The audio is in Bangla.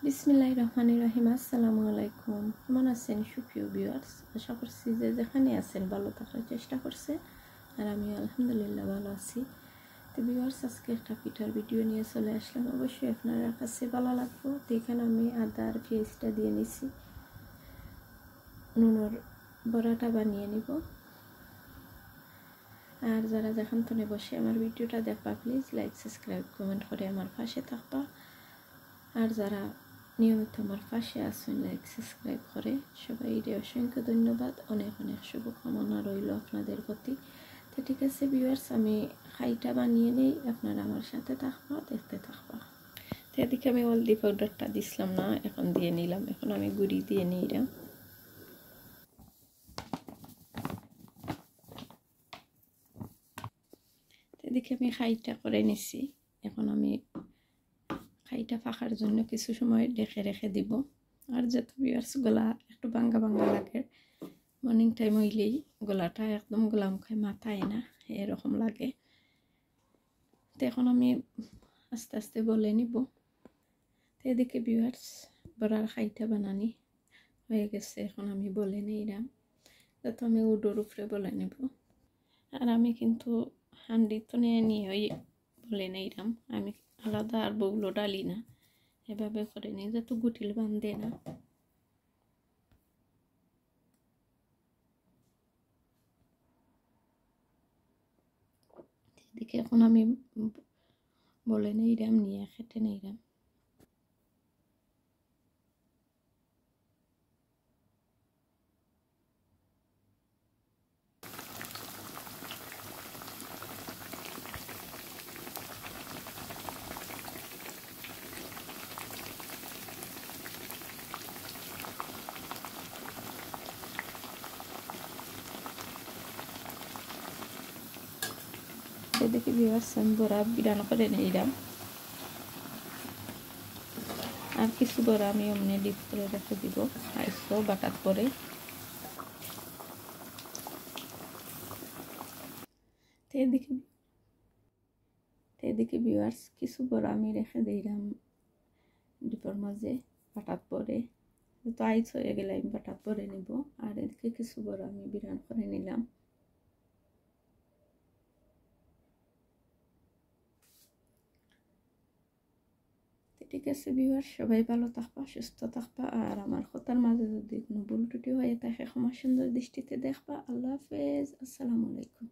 বিসমিল্লাহির রহমানির রহিম। আসসালামু আলাইকুম। কেমন আছেন সুপ্রিয় ভিউয়ার্স? আশা করছি যে যেখানে আছেন ভালো থাকার চেষ্টা করছে, আর আমি আলহামদুলিল্লাহ ভালো আছি। তো ভিউয়ার্স, আজকে একটা পিঠার ভিডিও নিয়ে চলে আসলাম। অবশ্যই আপনার কাছে ভালো লাগবে। তো এখানে আমি আদা আর পেঁয়াজটা দিয়ে নিছি, নুনের বড়াটা বানিয়ে নিব। আর যারা যেখান থেকে বসে আমার ভিডিওটা দেখবা, প্লিজ লাইক সাবস্ক্রাইব কমেন্ট করে আমার পাশে থাকবা। আর যারা নিয়মিত আমার পাশে আছেন লাইক সাবস্ক্রাইব করে সবাই অসংখ্য ধন্যবাদ। অনেক অনেক শুভকামনা রইল আপনাদের প্রতি। তো ঠিক আছে ভিউয়ার্স, আমি খাইটা বানিয়ে নেই, আপনারা আমার সাথে থাকবা, দেখতে থাকবা। তো এদিকে আমি হলদি পাউডারটা দিছিলাম না, এখন দিয়ে নিলাম। এখন আমি গুঁড়ি দিয়ে নিলাম। এদিকে আমি খাইটা করে নিছি। এখন আমি খাইটা ফাঁকার জন্য কিছু সময় রেখে দিব। আর যেহেতু ভিউয়ার্স গলা একটু ভাঙ্গা ভাঙ্গা লাগে, মর্নিং টাইম হইলেই গলাটা একদম গলা মুখে মাথায় না এরকম লাগে। তো এখন আমি আস্তে আস্তে বলে নিব। তো এদিকে ভিউয়ার্স বড়ার খাইটা বানানি হয়ে গেছে। এখন আমি বলে নিলাম, যাতে আমি উডোর উপরে বলে নিব। আর আমি কিন্তু হান্ডি তো নিয়ে বলে নিলাম, আমি আলাদা আর বউলো ডালি না, এভাবে করে নিই যাতে গুটিল বান্ধে না। এদিকে এখন আমি বলে নিলাম, নিয়ে খেতে নিলাম। এদিকে ভিউয়ার্স আমি বড়া বিরান করে নিলাম। আর কিছু বড়া আমি অমনি ডিপ করে রেখে দিব আইসো বাটাত করে। তো এদিকে ভিউয়ার্স কিছু বড়া আমি রেখে দিলাম ডিপের মাঝে বাটাত পরে। তো আইস হয়ে গেলে আমি বাটাত পরে নিব। আর এদিকে কিছু বড়া আমি বিরান করে নিলাম। ঠিক আছে ভিউয়ার্স, সবাই ভালো থাকবা, সুস্থ থাকবা। আর আমার কথার মাঝে যদি কোনো ভুল ত্রুটি হয়ে থাকে ক্ষমা সুন্দর দৃষ্টিতে দেখবা। আল্লাহ হাফেজ, আসসালামু আলাইকুম।